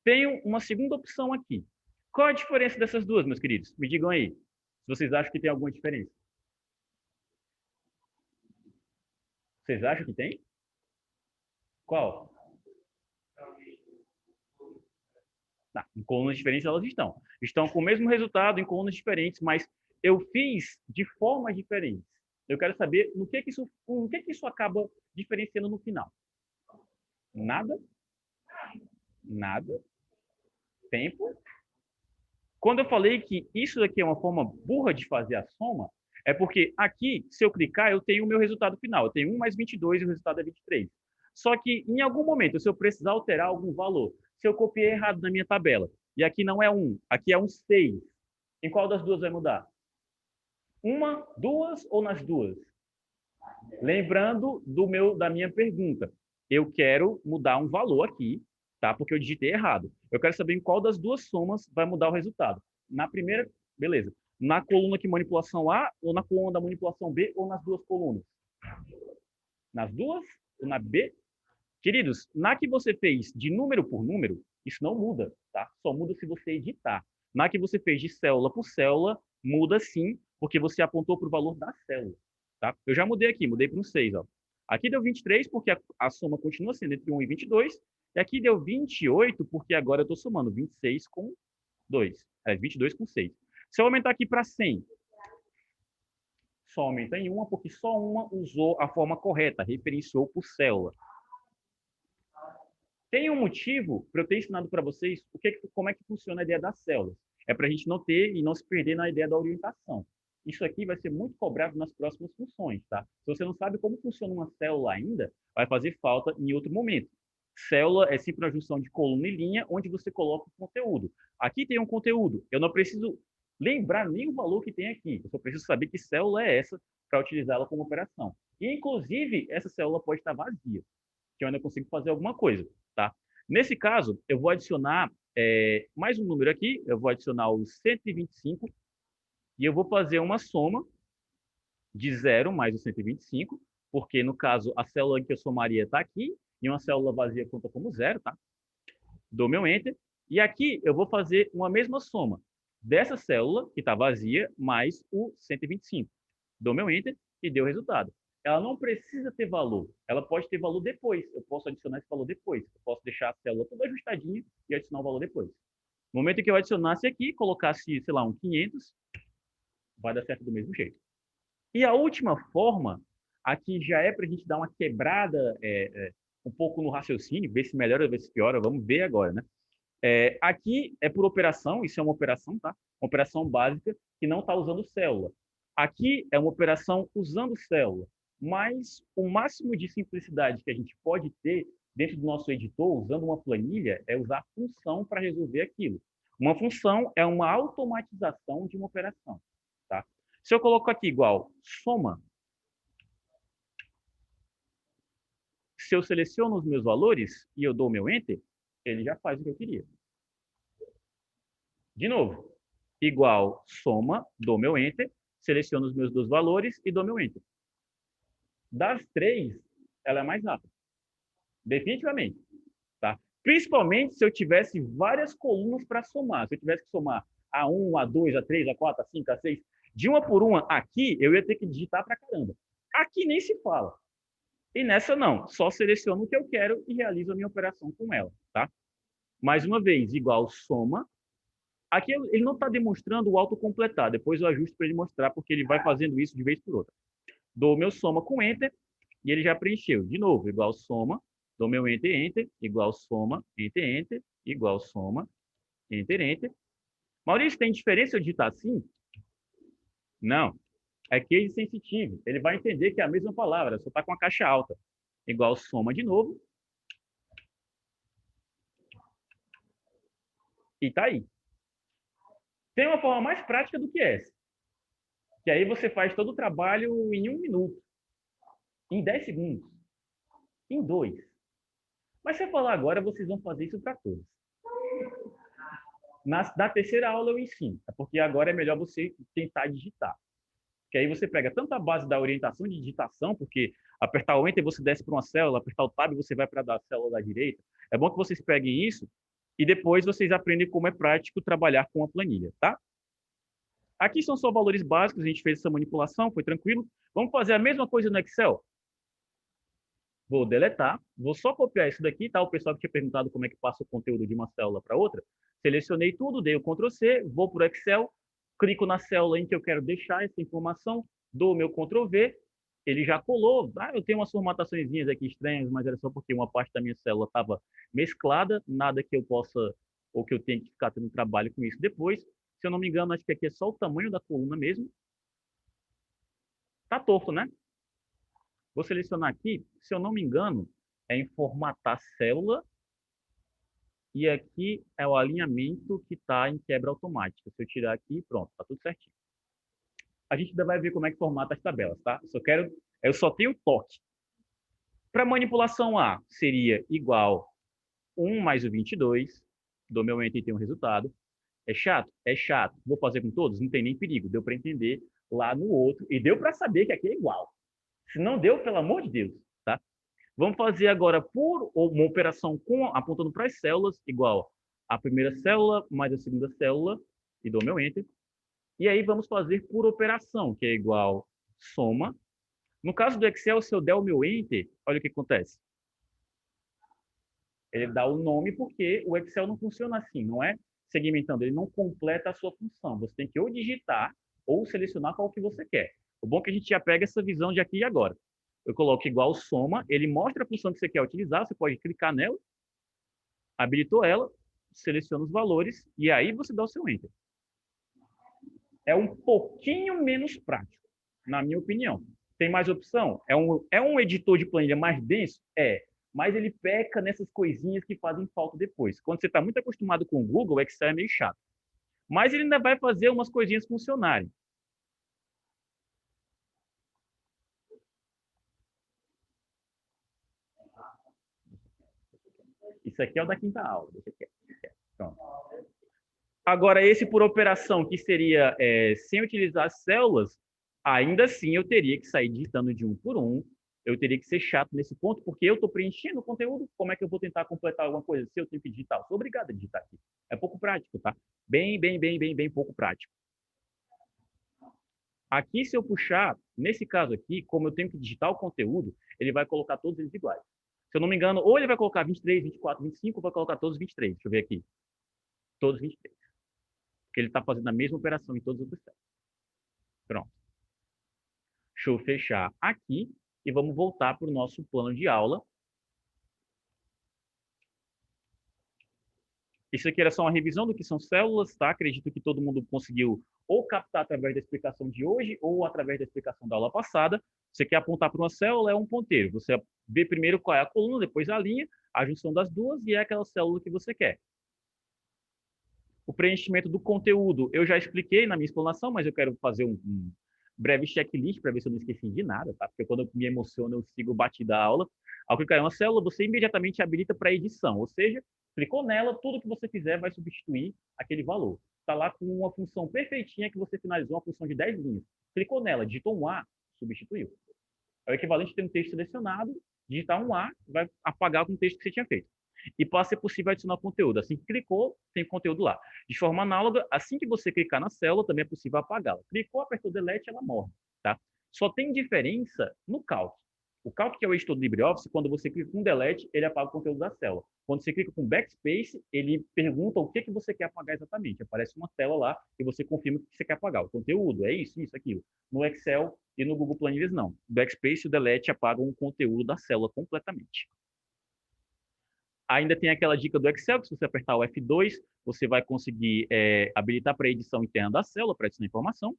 Tenho uma segunda opção aqui. Qual a diferença dessas duas, meus queridos? Me digam aí, se vocês acham que tem alguma diferença. Vocês acham que tem? Qual? Tá, em colunas diferentes elas estão. Estão com o mesmo resultado em colunas diferentes, mas eu fiz de formas diferentes. Eu quero saber no que isso acaba diferenciando no final. Nada, nada, tempo. Quando eu falei que isso daqui é uma forma burra de fazer a soma, é porque aqui, se eu clicar, eu tenho o meu resultado final. Eu tenho 1 mais 22 e o resultado é 23. Só que, em algum momento, se eu precisar alterar algum valor, se eu copiei errado na minha tabela, e aqui não é 1, aqui é um 6, em qual das duas vai mudar? Uma, duas ou nas duas? Lembrando da minha pergunta. Eu quero mudar um valor aqui, tá? Porque eu digitei errado. Eu quero saber em qual das duas somas vai mudar o resultado. Na primeira, beleza. Na coluna de manipulação A, ou na coluna da manipulação B, ou nas duas colunas? Nas duas? Ou na B? Queridos, na que você fez de número por número, isso não muda, tá? Só muda se você editar. Na que você fez de célula por célula, muda sim, porque você apontou para o valor da célula, tá? Eu já mudei aqui, mudei para um 6, ó. Aqui deu 23 porque a soma continua sendo entre 1 e 22, e aqui deu 28 porque agora eu estou somando 26 com 2, 22 com 6. Se eu aumentar aqui para 100, só aumenta em uma porque só uma usou a forma correta, referenciou por célula. Tem um motivo para eu ter ensinado para vocês como é que funciona a ideia das células. É para a gente não ter e não se perder na ideia da orientação. Isso aqui vai ser muito cobrado nas próximas funções, tá? Se você não sabe como funciona uma célula ainda, vai fazer falta em outro momento. Célula é sempre uma junção de coluna e linha, onde você coloca o conteúdo. Aqui tem um conteúdo. Eu não preciso lembrar nem o valor que tem aqui. Eu só preciso saber que célula é essa para utilizá-la como operação. E, inclusive, essa célula pode estar vazia, que eu ainda consigo fazer alguma coisa, tá? Nesse caso, eu vou adicionar mais um número aqui, eu vou adicionar o 125 e eu vou fazer uma soma de 0 mais o 125, porque no caso a célula que eu somaria está aqui e uma célula vazia conta como 0, tá? Dou meu Enter e aqui eu vou fazer uma mesma soma dessa célula que está vazia mais o 125. Dou meu Enter e deu o resultado. Ela não precisa ter valor. Ela pode ter valor depois. Eu posso adicionar esse valor depois. Eu posso deixar a célula toda ajustadinha e adicionar o valor depois. No momento que eu adicionasse aqui, colocasse, sei lá, um 500, vai dar certo do mesmo jeito. E a última forma, aqui já é para a gente dar uma quebrada um pouco no raciocínio, ver se melhora, ver se piora. Vamos ver agora, né? Aqui é por operação, isso é uma operação, tá? Uma operação básica que não está usando célula. Aqui é uma operação usando célula, mas o máximo de simplicidade que a gente pode ter dentro do nosso editor, usando uma planilha, é usar função para resolver aquilo. Uma função é uma automatização de uma operação, tá? Se eu coloco aqui igual soma, se eu seleciono os meus valores e eu dou meu Enter, ele já faz o que eu queria. De novo, igual soma, dou meu Enter, seleciono os meus dois valores e dou meu Enter. Das três, ela é mais rápida. Definitivamente. Tá? Principalmente se eu tivesse várias colunas para somar. Se eu tivesse que somar A1, A2, A3, A4, A5, A6, de uma por uma, aqui eu ia ter que digitar para caramba. Aqui nem se fala. E nessa não, só seleciono o que eu quero e realizo a minha operação com ela. Tá? Mais uma vez, igual soma. Aqui ele não está demonstrando o autocompletar. Depois eu ajusto para ele mostrar, porque ele vai fazendo isso de vez por outra. Dou meu soma com Enter e ele já preencheu. De novo, igual soma, dou meu Enter, Enter, igual soma, Enter, Enter, igual soma, Enter, Enter. Maurício, tem diferença eu digitar assim? Não. É case sensitive. Ele vai entender que é a mesma palavra, só está com a caixa alta. Igual soma de novo. E está aí. Tem uma forma mais prática do que essa. Que aí você faz todo o trabalho em 1 minuto. Em 10 segundos. em 2. Mas se eu falar agora, vocês vão fazer isso para todos. Na terceira aula eu ensino, porque agora é melhor você tentar digitar. Que aí você pega tanto a base da orientação de digitação, porque apertar o Enter você desce para uma célula, apertar o Tab você vai para a célula da direita. É bom que vocês peguem isso e depois vocês aprendem como é prático trabalhar com a planilha, tá? Aqui são só valores básicos, a gente fez essa manipulação, foi tranquilo. Vamos fazer a mesma coisa no Excel? Vou deletar, vou só copiar isso daqui, tá? O pessoal que tinha perguntado como é que passa o conteúdo de uma célula para outra. Selecionei tudo, dei o Ctrl C, vou para o Excel, clico na célula em que eu quero deixar essa informação, dou o meu Ctrl V, ele já colou. Ah, eu tenho umas formatações aqui estranhas, mas era só porque uma parte da minha célula estava mesclada, nada que eu possa, ou que eu tenha que ficar tendo trabalho com isso depois. Se eu não me engano, acho que aqui é só o tamanho da coluna mesmo. Tá torto, né? Vou selecionar aqui, se eu não me engano, é em formatar célula e aqui é o alinhamento que está em quebra automática. Se eu tirar aqui, pronto, está tudo certinho. A gente ainda vai ver como é que formata as tabelas, tá? Eu só tenho toque. Para manipulação A, seria igual 1 mais o 22, dou meu enter e tem um resultado. É chato? É chato. Vou fazer com todos? Não tem nem perigo. Deu para entender lá no outro e deu para saber que aqui é igual. Se não deu, pelo amor de Deus, tá? Vamos fazer agora por uma operação apontando para as células, igual a primeira célula mais a segunda célula, e dou meu Enter. E aí vamos fazer por operação, que é igual soma. No caso do Excel, se eu der o meu Enter, olha o que acontece. Ele dá o nome porque o Excel não funciona assim, não é segmentando, ele não completa a sua função. Você tem que ou digitar ou selecionar qual que você quer. O bom é que a gente já pega essa visão de aqui e agora. Eu coloco igual soma, ele mostra a função que você quer utilizar, você pode clicar nela, habilitou ela, seleciona os valores e aí você dá o seu Enter. É um pouquinho menos prático, na minha opinião. Tem mais opção? É um editor de planilha mais denso? É. Mas ele peca nessas coisinhas que fazem falta depois. Quando você está muito acostumado com o Google, o Excel é meio chato. Mas ele ainda vai fazer umas coisinhas funcionarem. Isso aqui é o da quinta aula. Deixa aqui. Pronto. Agora, esse por operação, que seria sem utilizar as células, ainda assim eu teria que sair digitando de um por um. Eu teria que ser chato nesse ponto, porque eu estou preenchendo o conteúdo. Como é que eu vou tentar completar alguma coisa se eu tenho que digitar? Eu sou obrigado a digitar aqui. É pouco prático, tá? Bem pouco prático. Aqui, se eu puxar, nesse caso aqui, como eu tenho que digitar o conteúdo, ele vai colocar todos eles iguais. Se eu não me engano, ou ele vai colocar 23, 24, 25, ou vai colocar todos 23. Deixa eu ver aqui. Todos 23. Porque ele está fazendo a mesma operação em todos os processos. Pronto. Deixa eu fechar aqui e vamos voltar para o nosso plano de aula. Isso aqui era só uma revisão do que são células, tá? Acredito que todo mundo conseguiu ou captar através da explicação de hoje ou através da explicação da aula passada. Você quer apontar para uma célula, é um ponteiro. Você vê primeiro qual é a coluna, depois a linha, a junção das duas e é aquela célula que você quer. O preenchimento do conteúdo, eu já expliquei na minha explanação, mas eu quero fazer um breve checklist para ver se eu não esqueci de nada, tá? Porque quando eu me emociono, eu sigo o batido da aula. Ao clicar em uma célula, você imediatamente habilita para edição, ou seja, clicou nela, tudo que você fizer vai substituir aquele valor. Está lá com uma função perfeitinha que você finalizou, uma função de 10 linhas. Clicou nela, digitou um A, substituiu. É o equivalente de ter um texto selecionado, digitar um A, vai apagar com o texto que você tinha feito. E pode ser possível adicionar conteúdo. Assim que clicou, tem conteúdo lá. De forma análoga, assim que você clicar na célula, também é possível apagá-la. Clicou, apertou Delete, ela morre. Tá? Só tem diferença no Calc. O Calc, que é o editor do LibreOffice, quando você clica com Delete, ele apaga o conteúdo da célula. Quando você clica com Backspace, ele pergunta o que você quer apagar exatamente. Aparece uma tela lá e você confirma o que você quer apagar. O conteúdo, é isso, aquilo. No Excel e no Google Planilhas, não. O Backspace e o Delete apagam o conteúdo da célula completamente. Ainda tem aquela dica do Excel, que se você apertar o F2, você vai conseguir habilitar para a edição interna da célula, para adicionar informação.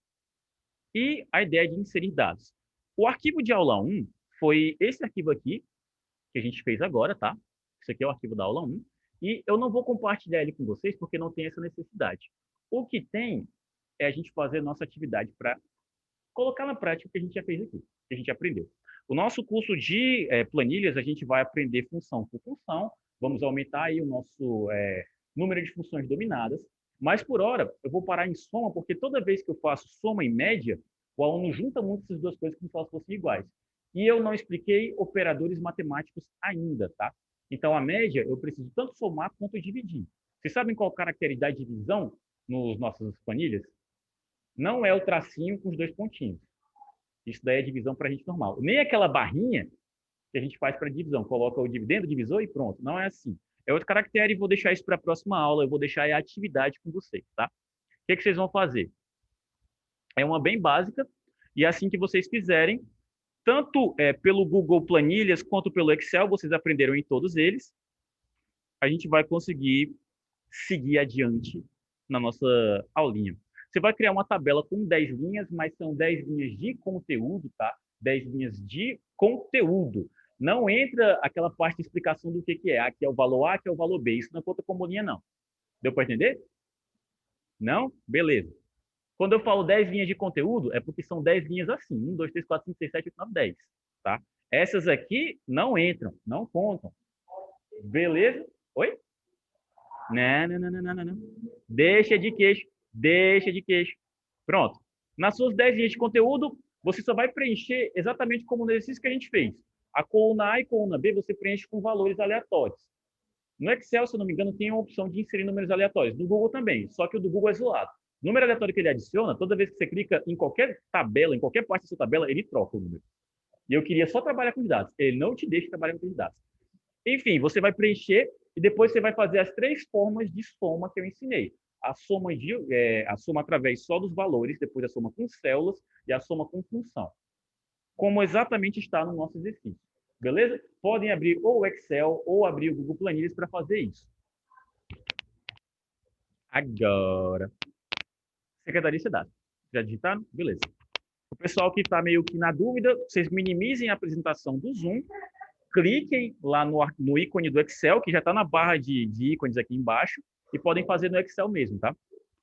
E a ideia de inserir dados. O arquivo de aula 1 foi esse arquivo aqui, que a gente fez agora, tá? Esse aqui é o arquivo da aula 1. E eu não vou compartilhar ele com vocês, porque não tem essa necessidade. O que tem é a gente fazer nossa atividade para colocar na prática o que a gente já fez aqui, o que a gente aprendeu. O nosso curso de planilhas, a gente vai aprender função por função, vamos aumentar aí o nosso número de funções dominadas, mas por hora eu vou parar em soma, porque toda vez que eu faço soma e média, o aluno junta muito essas duas coisas como se elas fossem iguais. E eu não expliquei operadores matemáticos ainda, tá? Então, a média, eu preciso tanto somar quanto dividir. Vocês sabem qual característica de divisão nos nossas planilhas? Não é o tracinho com os dois pontinhos. Isso daí é divisão para a gente normal. Nem aquela barrinha que a gente faz para divisão. Coloca o dividendo, divisor e pronto. Não é assim. É outro caractere e vou deixar isso para a próxima aula. Eu vou deixar a atividade com vocês, tá? O que vocês vão fazer? É uma bem básica e assim que vocês fizerem, tanto pelo Google Planilhas quanto pelo Excel, vocês aprenderam em todos eles, a gente vai conseguir seguir adiante na nossa aulinha. Você vai criar uma tabela com 10 linhas, mas são 10 linhas de conteúdo, tá? 10 linhas de conteúdo. Não entra aquela parte de explicação do que é. Aqui é o valor A, aqui é o valor B. Isso não conta como linha, não. Deu para entender? Não? Beleza. Quando eu falo 10 linhas de conteúdo, é porque são 10 linhas assim. 1, 2, 3, 4, 5, 6, 7, 8, 9, 10. Tá? Essas aqui não entram, não contam. Beleza? Oi? Não, não, não, não, não, não. Deixa de queixo. Deixa de queixo. Pronto. Nas suas 10 linhas de conteúdo, você só vai preencher exatamente como no exercício que a gente fez. A coluna A e coluna B você preenche com valores aleatórios. No Excel, se eu não me engano, tem a opção de inserir números aleatórios. No Google também, só que o do Google é isolado. O número aleatório que ele adiciona, toda vez que você clica em qualquer tabela, em qualquer parte da sua tabela, ele troca o número. E eu queria só trabalhar com os dados. Ele não te deixa trabalhar com os dados. Enfim, você vai preencher e depois você vai fazer as 3 formas de soma que eu ensinei. A soma através só dos valores, depois a soma com células e a soma com função. Como exatamente está no nosso exercício. Beleza? Podem abrir ou o Excel ou abrir o Google Planilhas para fazer isso. Agora, Secretaria de Cidade. Já digitaram? Beleza. O pessoal que está meio que na dúvida, vocês minimizem a apresentação do Zoom, cliquem lá no ícone do Excel, que já está na barra de ícones aqui embaixo, e podem fazer no Excel mesmo, tá?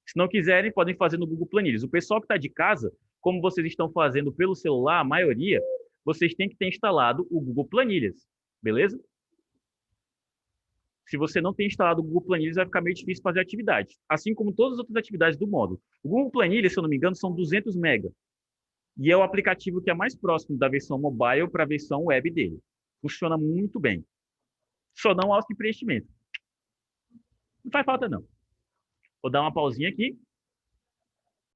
Se não quiserem, podem fazer no Google Planilhas. O pessoal que está de casa, como vocês estão fazendo pelo celular, a maioria, vocês têm que ter instalado o Google Planilhas, beleza? Se você não tem instalado o Google Planilhas, vai ficar meio difícil fazer atividades, assim como todas as outras atividades do módulo. O Google Planilhas, se eu não me engano, são 200 MB. E é o aplicativo que é mais próximo da versão mobile para a versão web dele. Funciona muito bem. Só não alto de preenchimento. Não faz falta, não. Vou dar uma pausinha aqui.